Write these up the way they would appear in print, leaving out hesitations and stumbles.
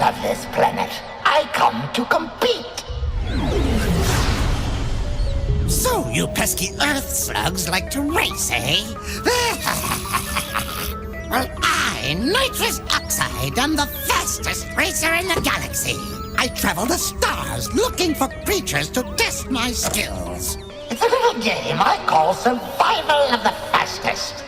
of this planet. I come to compete. So you pesky Earth slugs like to race, eh? Well, I, nitrous oxide, am the fastest racer in the galaxy. I travel the stars looking for creatures to test my skills. It's a little game I call survival of the fastest.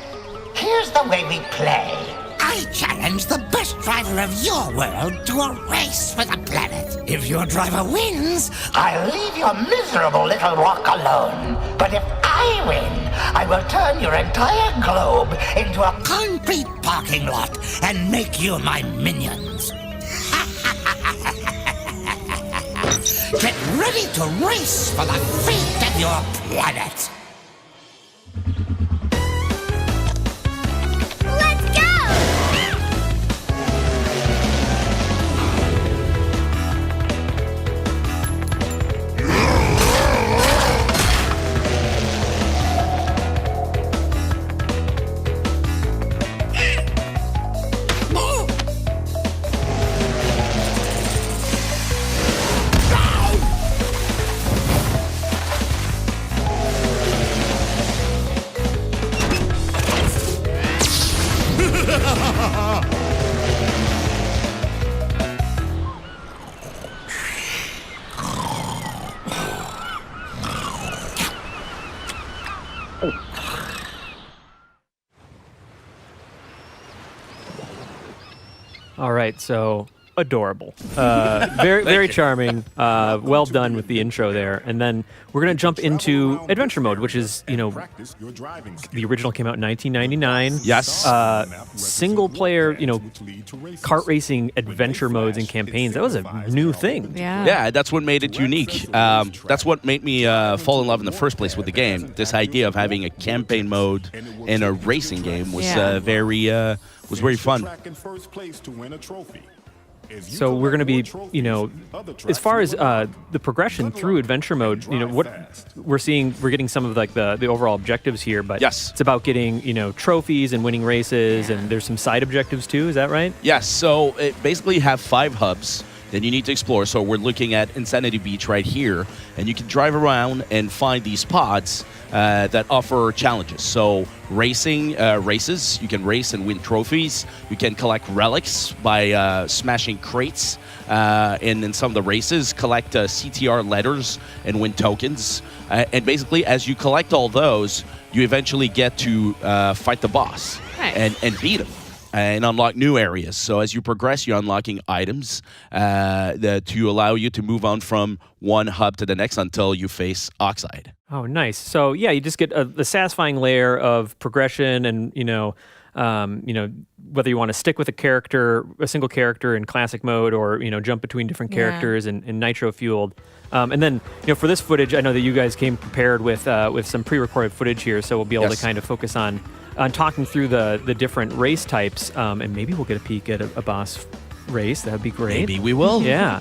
Here's the way we play. I challenge the best driver of your world to a race for the planet. If your driver wins, I'll leave your miserable little rock alone. But if I win, I will turn your entire globe into a concrete parking lot and make you my minions. Get ready to race for the fate of your planet. All right, so adorable, very charming. Well done with the intro there, and then we're gonna jump into adventure mode, which is the original came out in 1999. Yes. Single player, kart racing adventure modes and campaigns. That was a new thing. Yeah, that's what made it unique. That's what made me fall in love in the first place with the game. This idea of having a campaign mode in a racing game was very fun. So we're going to be, as far as the progression through adventure mode, what we're getting some of like the overall objectives here, but yes, it's about getting, trophies and winning races, and there's some side objectives too. Is that right? Yes. So it basically have 5 hubs that you need to explore. So we're looking at Insanity Beach right here, and you can drive around and find these spots that offer challenges. So races, you can race and win trophies. You can collect relics by smashing crates, and in some of the races, collect CTR letters and win tokens. And basically, as you collect all those, you eventually get to fight the boss and beat him. And unlock new areas. So as you progress, you're unlocking items to allow you to move on from one hub to the next until you face Oxide. Oh, nice. So yeah, you just get a satisfying layer of progression, and whether you want to stick with a single character in classic mode, or jump between different characters in Nitro-Fueled. And then for this footage, I know that you guys came prepared with some pre-recorded footage here, so we'll be able to kind of focus on talking through the different race types, and maybe we'll get a peek at a boss race. That would be great. Maybe we will. Yeah.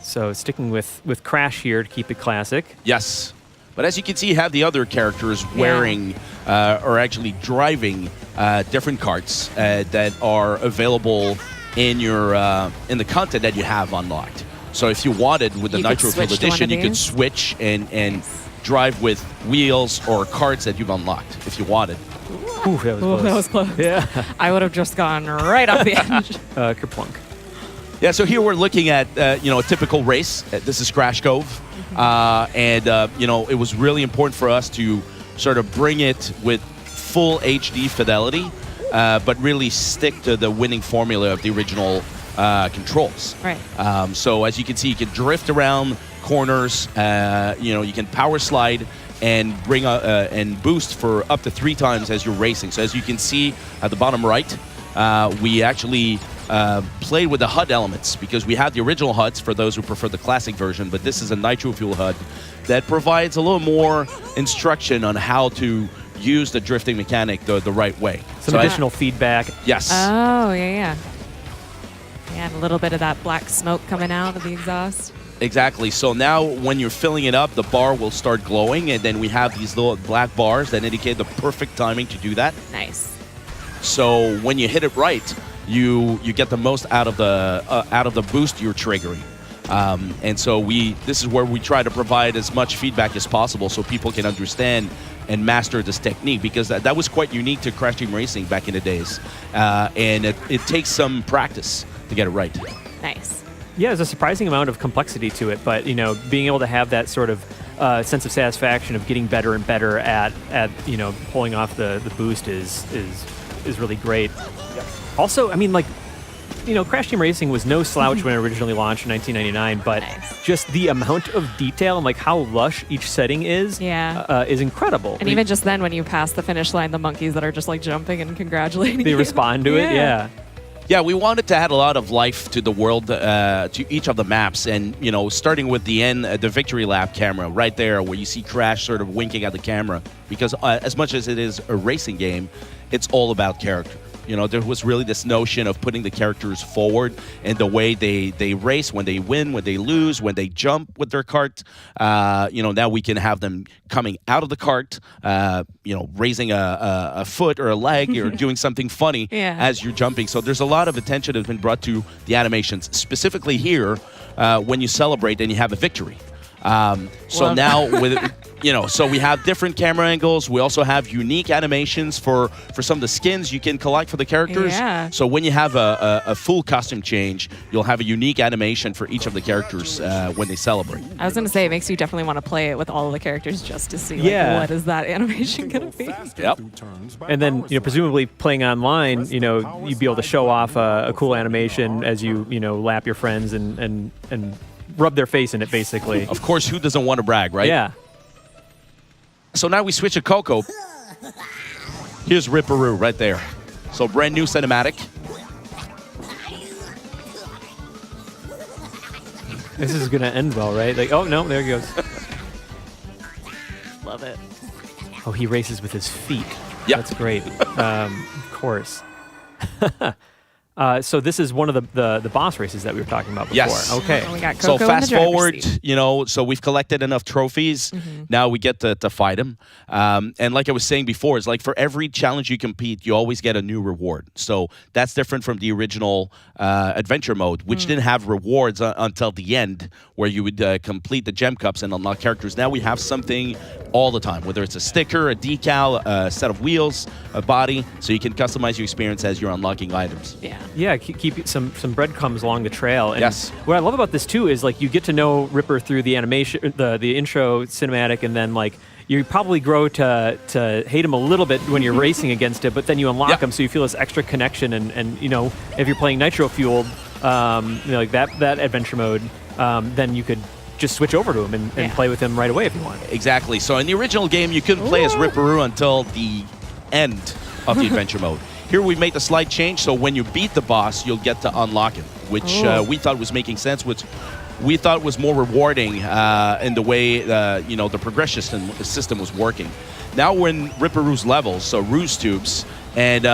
So sticking with Crash here to keep it classic. Yes. But as you can see, you have the other characters wearing or actually driving different carts that are available in the content that you have unlocked. So if you wanted, with the Nitro-Fueled edition, you could switch and drive with wheels or carts that you've unlocked if you wanted. Ooh, that was close. Yeah. I would have just gone right off the edge. Kerplunk. Yeah, so here we're looking at a typical race. This is Crash Cove, and it was really important for us to sort of bring it with full HD fidelity, but really stick to the winning formula of the original controls. Right. So as you can see, you can drift around corners. You can power slide and bring and boost for up to 3 times as you're racing. So as you can see at the bottom right, we actually played with the HUD elements, because we have the original HUDs for those who prefer the classic version, but this is a Nitro-Fueled HUD that provides a little more instruction on how to use the drifting mechanic the right way. Some additional feedback. Yes. Oh, yeah. Yeah, and a little bit of that black smoke coming out of the exhaust. Exactly. So now when you're filling it up, the bar will start glowing, and then we have these little black bars that indicate the perfect timing to do that. Nice. So when you hit it right, you get the most out of the boost you're triggering. And so this is where we try to provide as much feedback as possible so people can understand and master this technique, because that was quite unique to Crash Team Racing back in the days. And it takes some practice to get it right. Nice. Yeah, there's a surprising amount of complexity to it, but being able to have that sort of sense of satisfaction of getting better and better at pulling off the boost is really great. Yep. Also, I mean, like, Crash Team Racing was no slouch when it originally launched in 1999, but just the amount of detail and like how lush each setting is incredible. And even just then, when you pass the finish line, the monkeys that are just like jumping and congratulating they you. respond to it. Yeah. Yeah, we wanted to add a lot of life to the world, to each of the maps, and starting with the end, the victory lap camera right there, where you see Crash sort of winking at the camera, because as much as it is a racing game, it's all about character. There was really this notion of putting the characters forward in the way they race, when they win, when they lose, when they jump with their cart. Now we can have them coming out of the cart, raising a foot or a leg or doing something funny as you're jumping. So there's a lot of attention that's been brought to the animations, specifically here when you celebrate and you have a victory. Now with so we have different camera angles. We also have unique animations for some of the skins you can collect for the characters. Yeah. So when you have a full costume change, you'll have a unique animation for each of the characters when they celebrate. I was going to say, it makes you definitely want to play it with all of the characters just to see what is that animation going to be. Yep. And then, presumably playing online, you'd be able to show off a cool animation as you, lap your friends and rub their face in it, basically. Of course, who doesn't want to brag, right? Yeah. So now we switch to Coco. Here's Ripperoo right there. So brand new cinematic. This is going to end well, right? Like, oh, no, there he goes. Love it. Oh, he races with his feet. Yep. That's great. Of course. So this is one of the boss races that we were talking about before. Yes. Okay. We got So Coco in the fast driver's forward, seat. so we've collected enough trophies. Now we get to fight him. And like I was saying before, it's like for every challenge you compete, you always get a new reward. So that's different from the original adventure mode, which didn't have rewards until the end, where you would complete the gem cups and unlock characters. Now we have something all the time, whether it's a sticker, a decal, a set of wheels, a body, so you can customize your experience as you're unlocking items. Yeah, keep some breadcrumbs along the trail. And yes. What I love about this too is like you get to know Ripper through the animation, the intro cinematic, and then like you probably grow to hate him a little bit when you're racing against it, but then you unlock him, so you feel this extra connection. And if you're playing Nitro-Fueled, like that adventure mode, then you could just switch over to him and play with him right away if you want. Exactly. So in the original game, you couldn't play as Ripperoo until the end of the adventure mode. Here we made the slight change, so when you beat the boss, you'll get to unlock him, which we thought was making sense, which we thought was more rewarding in the way the progression system was working. Now we're in Ripperoo's levels, so Ruse Tubes, and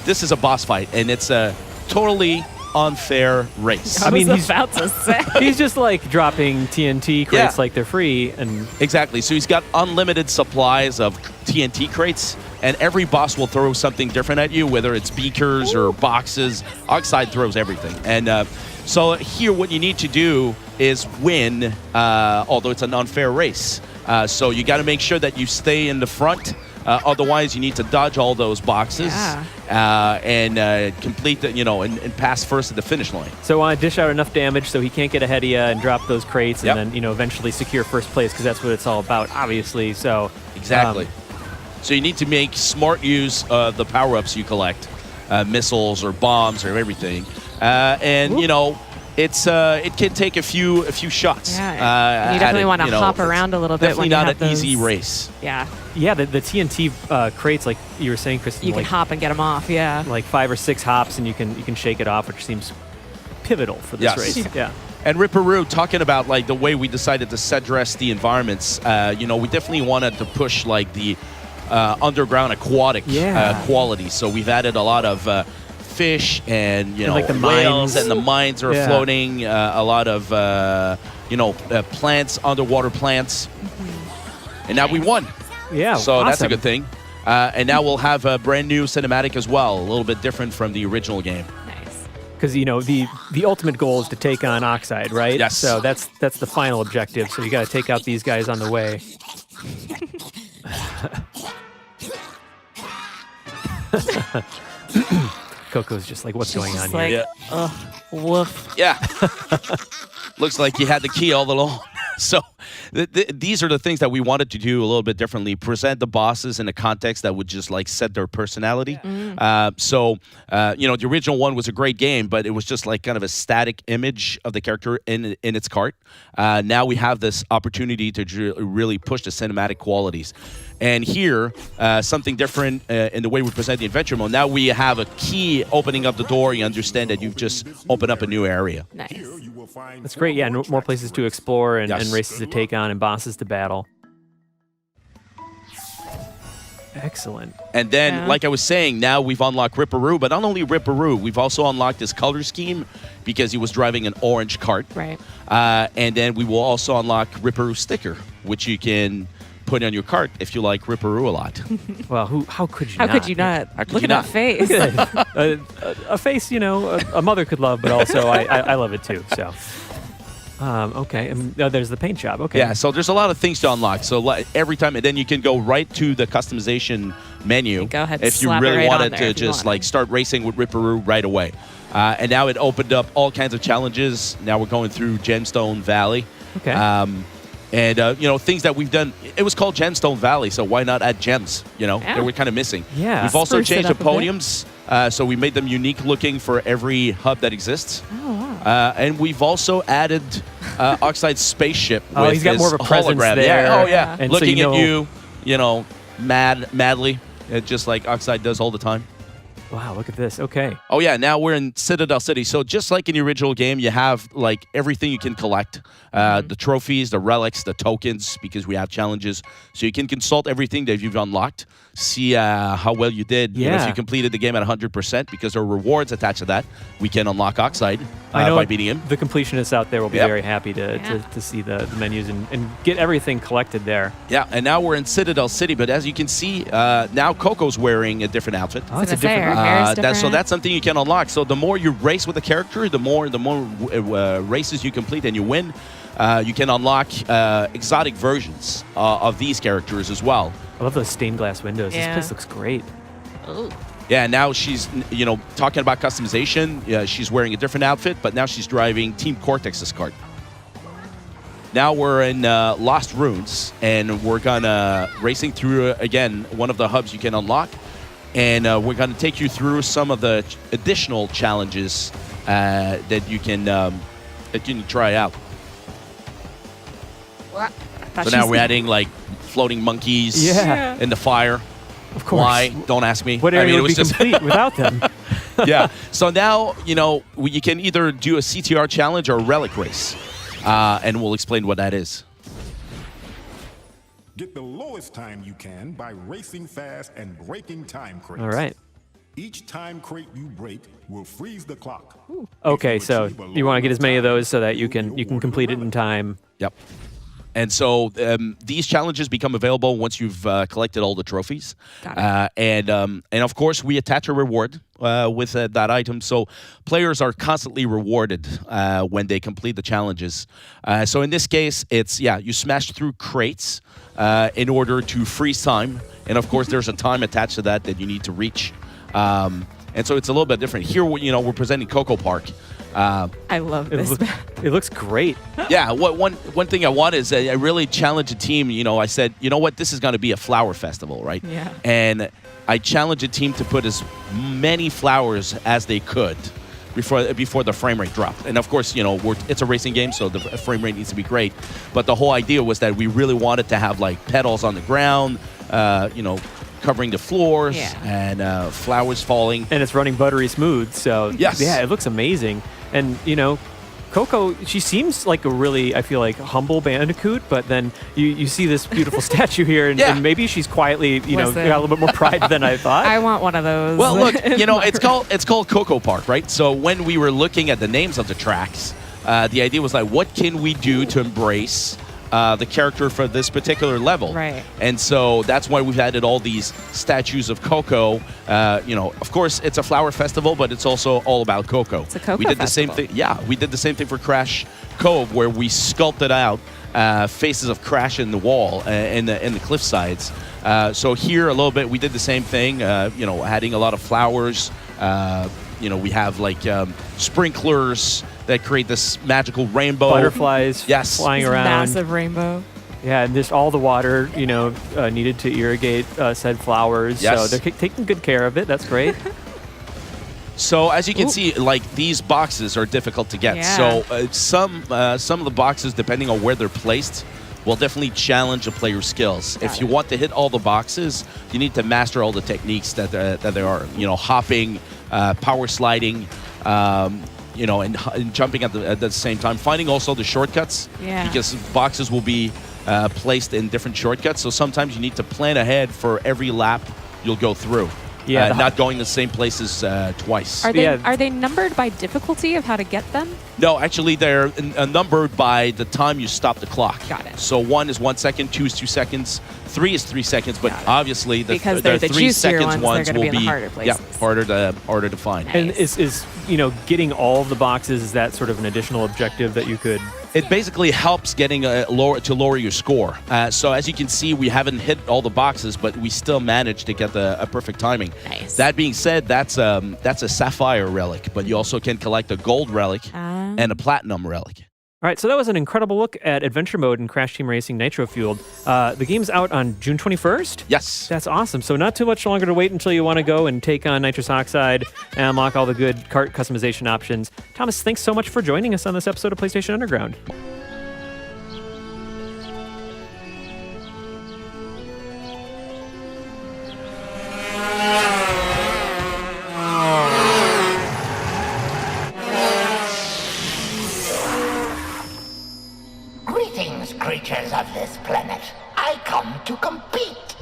this is a boss fight, and it's a totally unfair race. I mean, he's about to say. He's just like dropping TNT crates like they're free, and exactly. So he's got unlimited supplies of TNT crates, and every boss will throw something different at you, whether it's beakers or boxes. Oxide throws everything, and so here what you need to do is win, although it's an unfair race. So you got to make sure that you stay in the front. Otherwise, you need to dodge all those boxes and complete the, and pass first at the finish line. So I want to dish out enough damage so he can't get ahead of you and drop those crates, and then eventually secure first place, because that's what it's all about, obviously. So exactly. So you need to make smart use of the power-ups you collect, missiles or bombs or everything, and it can take a few shots. Yeah, you definitely want to hop around a little bit. Definitely when you not have an those, easy race. Yeah. Yeah, the TNT crates, like you were saying, Kristen, You can hop and get them off. Yeah. like 5 or 6 hops, and you can shake it off, which seems pivotal for this race. Yeah. And Ripperoo, talking about like the way we decided to address the environments, we definitely wanted to push like the underground aquatic quality. So we've added a lot of fish and like the whales, mines. and the mines are floating. A lot of plants, underwater plants, and now we won. Yeah, so that's a awesome. good thing. And now we'll have a brand new cinematic as well, a little bit different from the original game. Nice. because the ultimate goal is to take on Oxide, right? Yes. So that's the final objective. So you got to take out these guys on the way. Coco's just like, what's going on Like, here? woof. Yeah. Looks like you had the key all along. So these are the things that we wanted to do a little bit differently. Present the bosses in a context that would just like set their personality. The original one was a great game, but it was just like kind of a static image of the character in its cart. Now we have this opportunity to really push the cinematic qualities. And here, something different in the way we present the adventure mode. Now we have a key opening up the door. You understand that you've just opened up a new area. Nice. That's great. Yeah, more places to explore and Yes. races to take on and bosses to battle. Excellent. And then, Yeah. like I was saying, now we've unlocked Ripperoo, but not only Ripperoo, we've also unlocked his color scheme because he was driving an orange cart. Right. And then we will also unlock Ripperoo sticker, which you can put on your cart if you like Ripperoo a lot. Well, how could you How not? could you not? How could Look you at not? that face. a face, a mother could love, but also I love it too. So, okay. And there's the paint job. Okay. Yeah, so there's a lot of things to unlock. So every time, and then you can go right to the customization menu Go ahead, if you slap it really right on wanted there to if you just want. like start racing with Ripperoo right away. And now it opened up all kinds of challenges. Now we're going through Gemstone Valley. Okay. Things that we've done. It was called Gemstone Valley, so why not add gems? Yeah. That we're kind of missing. Yeah. We've also Spruce it changed the up a bit. podiums, so we made them unique looking for every hub that exists. Oh, wow. And we've also added Oxide's spaceship. Oh, with he's got his more of a presence hologram. there. Yeah. Oh, yeah. And so Looking you at you, madly, just like Oxide does all the time. Wow, look at this. Okay. Oh yeah, now we're in Citadel City. So just like in the original game, you have like everything you can collect. The trophies, the relics, the tokens, because we have challenges. So you can consult everything that you've unlocked, see how well you did. If Yeah. you completed the game at 100%, because there are rewards attached to that. We can unlock Oxide I know by beating him. the completionists out there will be Yep. very happy Yeah. to see the menus and get everything collected there. Yeah, and now we're in Citadel City. But as you can see, now Coco's wearing a different outfit. Oh, it's a Gonna say, different. her hair's So different. that's something you can unlock. So the more you race with a character, the more races you complete and you win, you can unlock exotic versions of these characters as well. I love those stained glass windows. Yeah. This place looks great. Ooh. Yeah, now she's, talking about customization. She's wearing a different outfit, but now she's driving Team Cortex's cart. Now we're in Lost Ruins, and we're gonna racing through again one of the hubs you can unlock, and we're gonna take you through some of the additional challenges that you can try out. So now we're adding like floating monkeys Yeah. in the fire. Of course. Why? Don't ask me. What I area mean, it would was be just complete without them? yeah. So now, you can either do a CTR challenge or a relic race. And we'll explain what that is. Get the lowest time you can by racing fast and breaking time crates. All right. Each time crate you break will freeze the clock. Okay, If you so achieve a you want to get as many of low those so that you time, can you'll you be can complete it in time. Yep. And so these challenges become available once you've collected all the trophies. Got it. And of course, we attach a reward with that item. So players are constantly rewarded when they complete the challenges. So in this case, it's, you smash through crates in order to freeze time. And of course, there's a time attached to that you need to reach. And so it's a little bit different. Here, we're presenting Coco Park. I love this. It looks great. Yeah, one thing I want is I really challenge a team. I said, you know what, this is going to be a flower festival, right? Yeah. And I challenge a team to put as many flowers as they could before the frame rate dropped. And of course, it's a racing game, so the frame rate needs to be great. But the whole idea was that we really wanted to have like petals on the ground, covering the floors and flowers falling. And it's running buttery smooth, so Yes. yeah, it looks amazing. And Coco, she seems like a really, I feel like, humble bandicoot, but then you see this beautiful statue here, and, Yeah. and maybe she's quietly, got Listen. a little bit more pride than I thought. I want one of those. Well, look, it's called Coco Park, right? So when we were looking at the names of the tracks, the idea was like, what can we do to embrace the character for this particular level. Right. And so that's why we've added all these statues of Coco. Of course, it's a flower festival, but it's also all about Coco. It's a Coco We did festival. the same thing. Yeah, we did the same thing for Crash Cove, where we sculpted out faces of Crash in the wall in the cliff sides. So here a little bit, we did the same thing. Adding a lot of flowers. We have like sprinklers that create this magical rainbow. Butterflies Yes. flying This around. massive rainbow. Yeah, and just all the water, needed to irrigate said flowers. Yes. So they're taking good care of it. That's great. So as you can Ooh. see, like these boxes are difficult to get. Yeah. So some of the boxes, depending on where they're placed, will definitely challenge a player's skills. If you want to hit all the boxes, you need to master all the techniques that there are. Hopping, power sliding, and jumping at the same time. Finding also the shortcuts, Yeah. because boxes will be placed in different shortcuts. So sometimes you need to plan ahead for every lap you'll go through. Yeah, Not going the same places twice. Are they numbered by difficulty of how to get them? No, actually, they're numbered by the time you stop the clock. Got it. So 1 is 1 second, 2 is 2 seconds, 3 is 3 seconds, but Got it. obviously Because they're the 3 juicier seconds ones, they're gonna will be in the harder places. harder to find. Nice. And is getting all of the boxes, is that sort of an additional objective that you could? It basically helps getting lower your score. So as you can see, we haven't hit all the boxes, but we still managed to get a perfect timing. Nice. That being said, that's a sapphire relic, but you also can collect a gold relic and a platinum relic. All right, so that was an incredible look at Adventure Mode in Crash Team Racing Nitro-Fueled. The game's out on June 21st? Yes. That's awesome. So not too much longer to wait until you want to go and take on nitrous oxide and unlock all the good kart customization options. Thomas, thanks so much for joining us on this episode of PlayStation Underground. Greetings, creatures of this planet. I come to compete.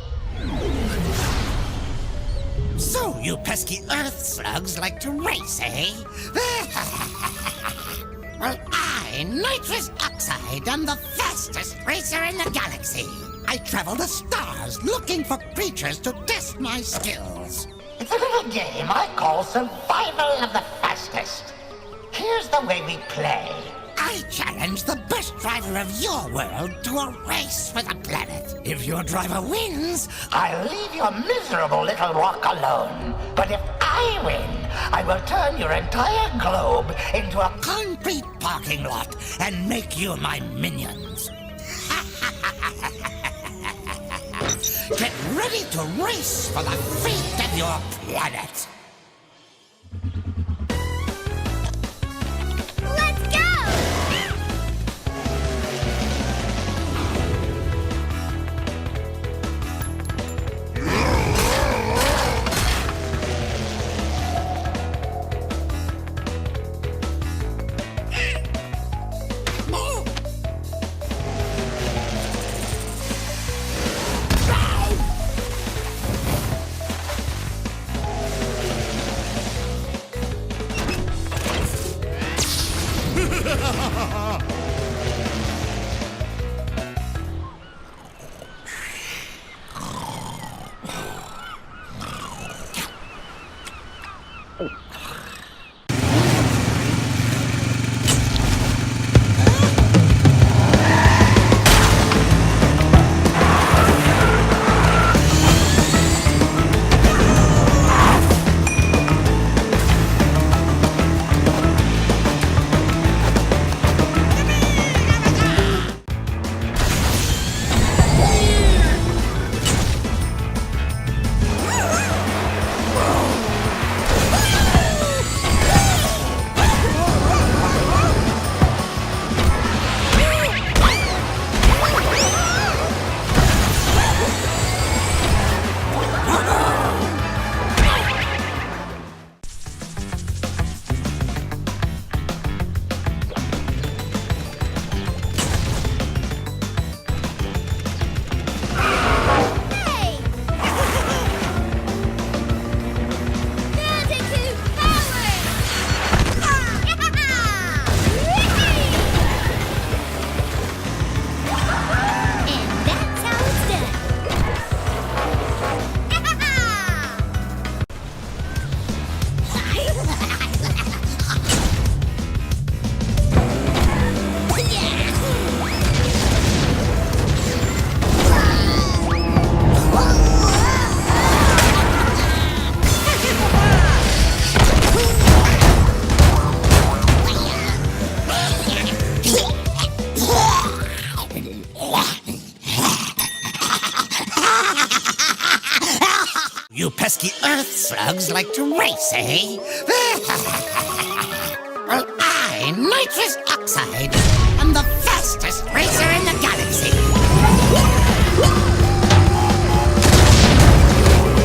So you pesky earth slugs like to race, eh? Well, I, nitrous oxide, am the fastest racer in the galaxy. I travel the stars looking for creatures to test my skills. It's a little game I call Survival of the Fastest. Here's the way we play. I challenge the best driver of your world to a race for the planet. If your driver wins, I'll leave your miserable little rock alone. But if I win, I will turn your entire globe into a... concrete parking lot and make you my minions. Get ready to race for the fate of your planet. Let's go! The Earth slugs like to race, eh? Well, I, nitrous oxide, am the fastest racer in the galaxy.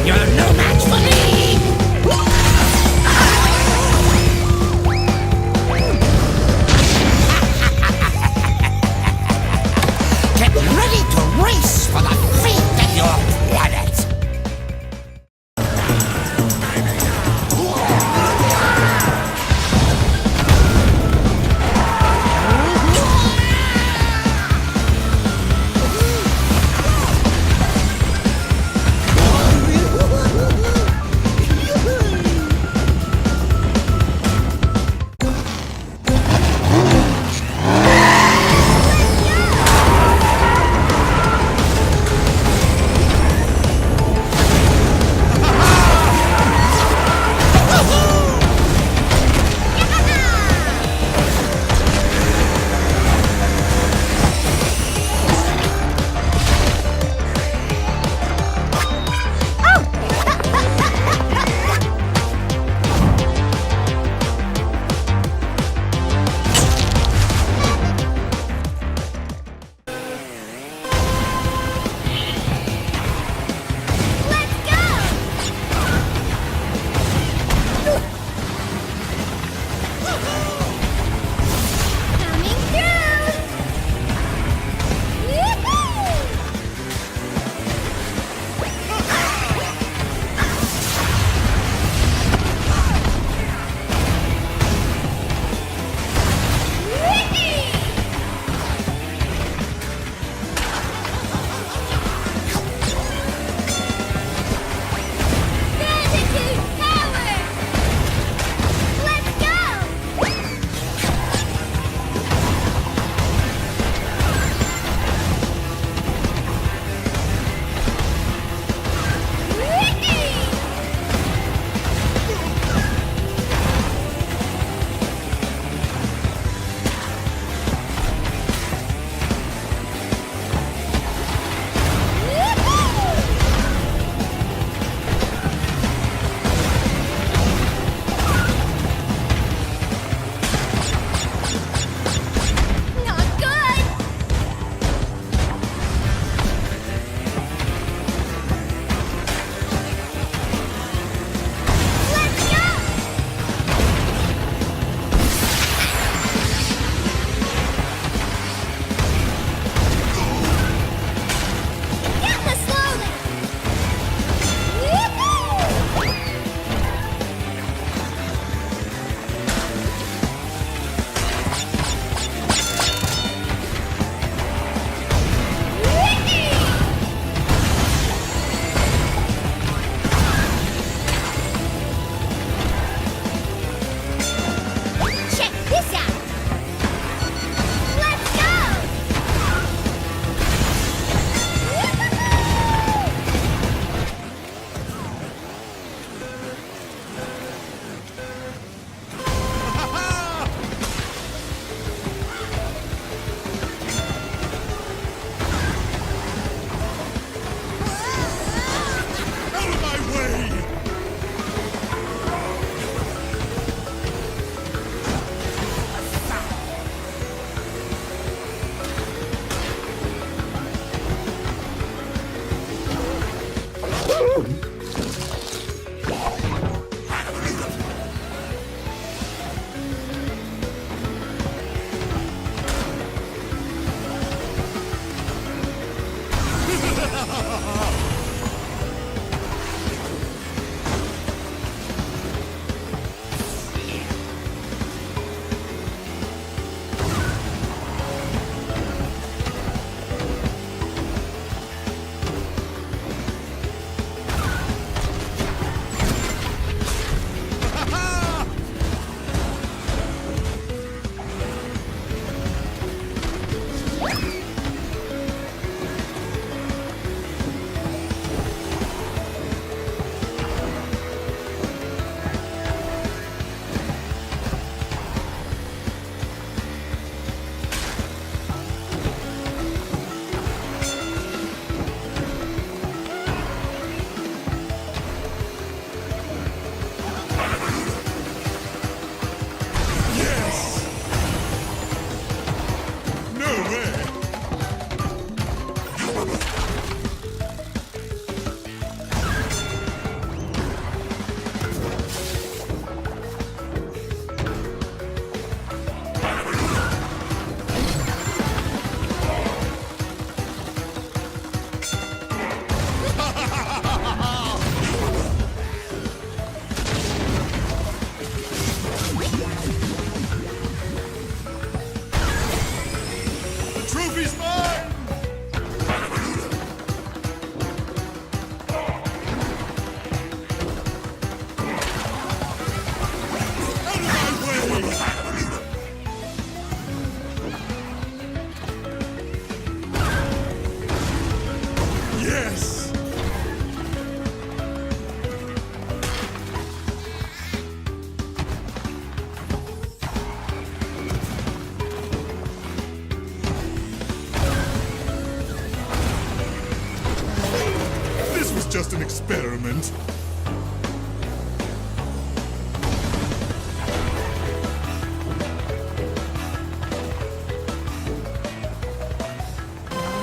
You're no match for me! Get ready to race for the fate of your planet! moment.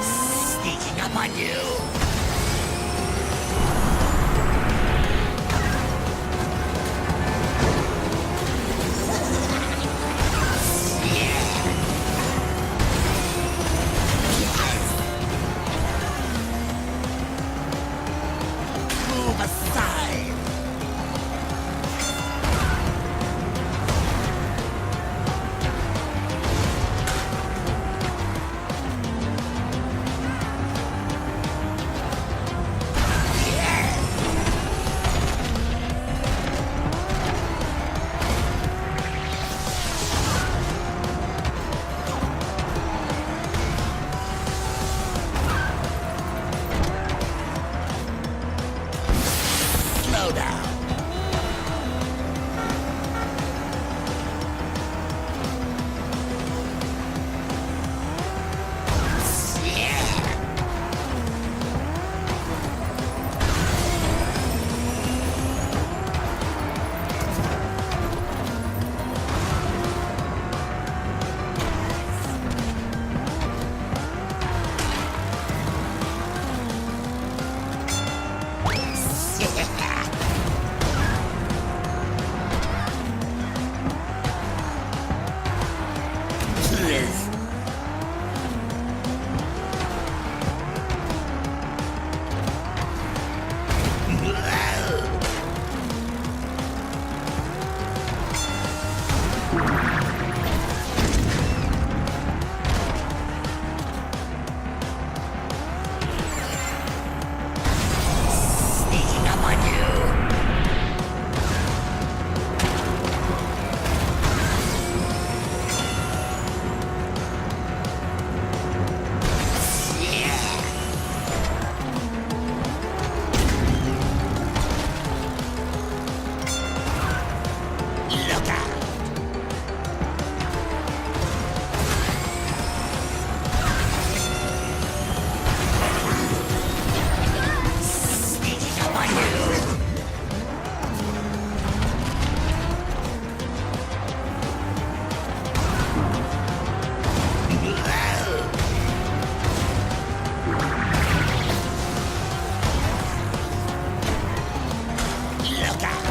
Sneaking up on you. Move aside. Slow down. Sneaking up on you. Look out. Sneaking up on you. Look out.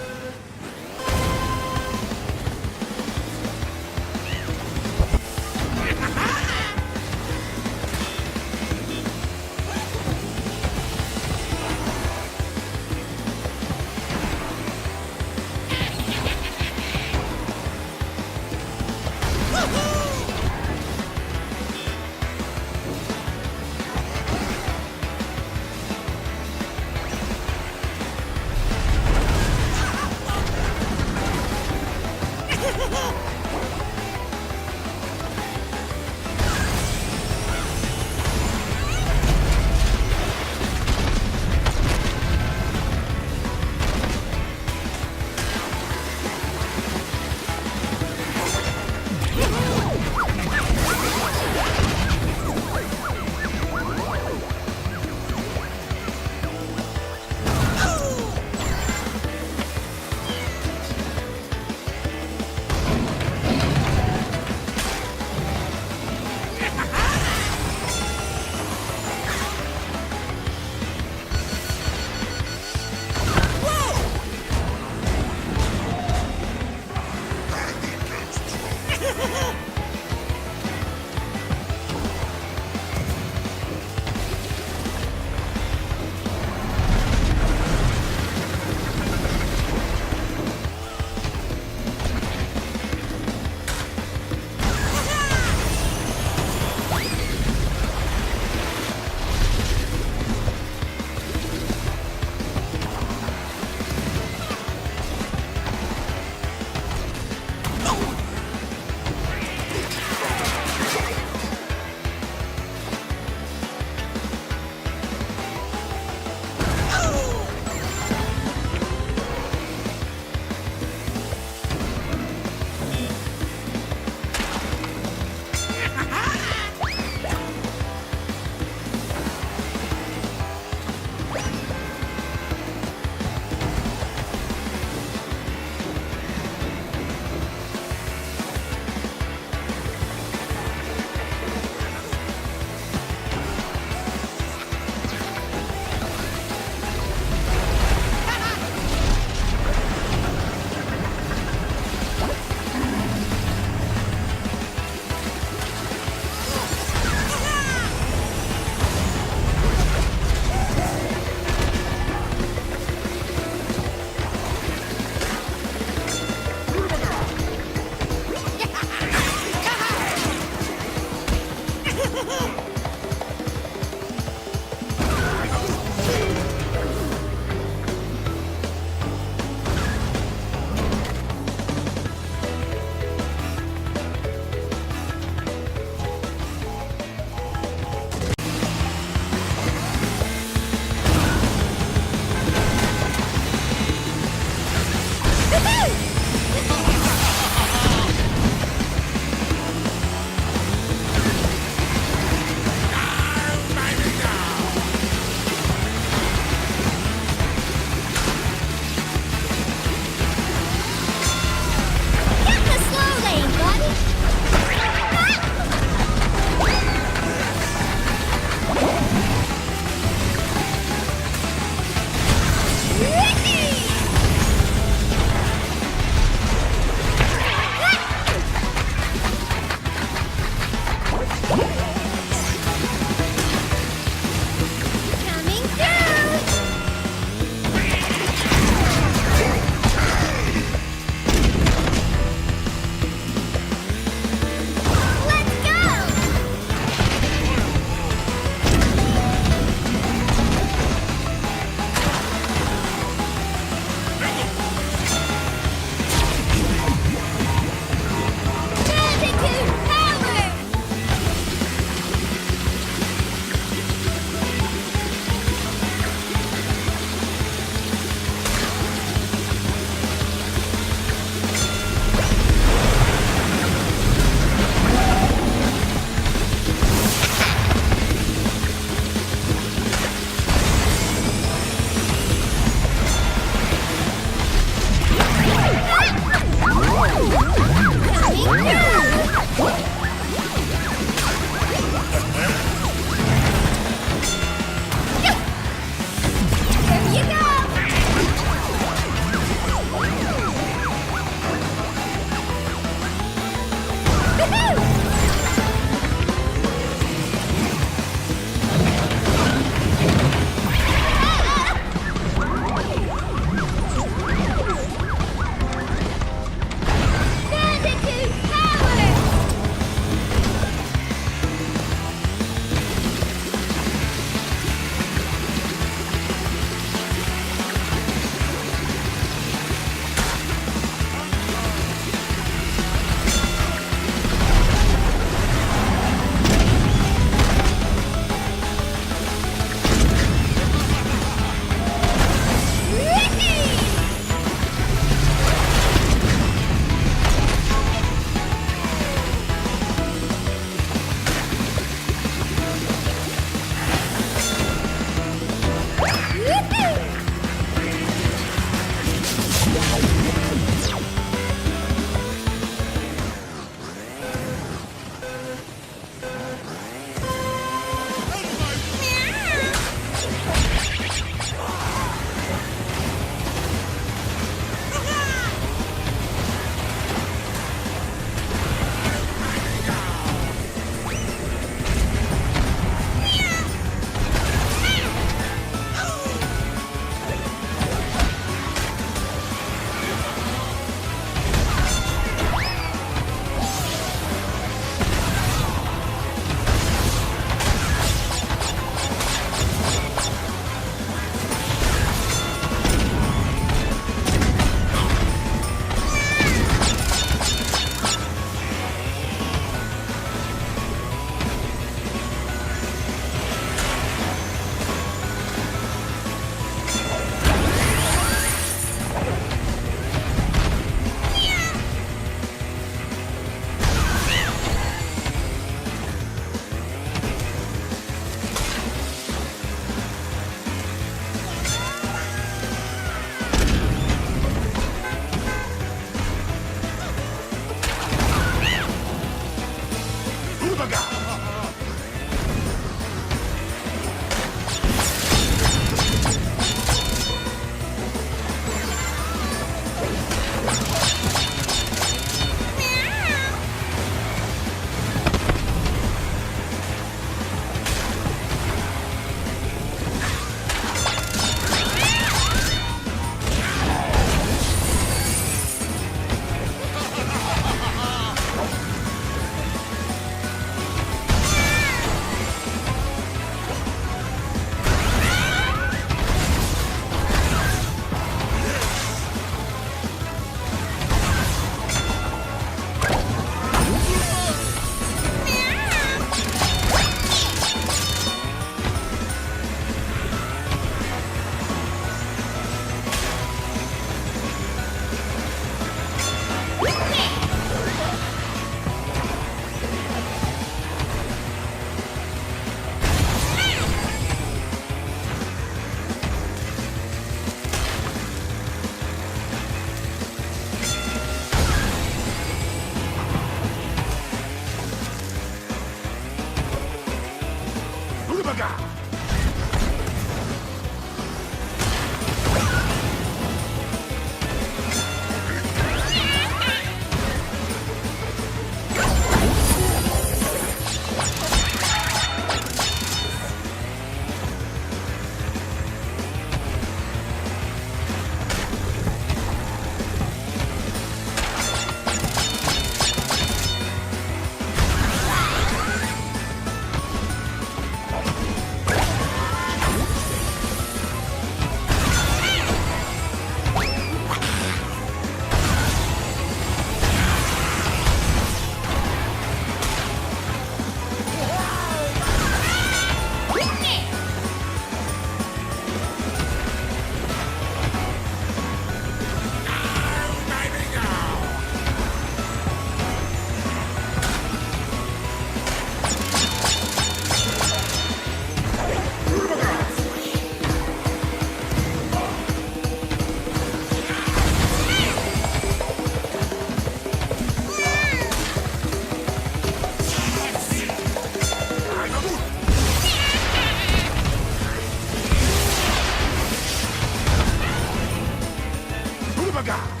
Omega.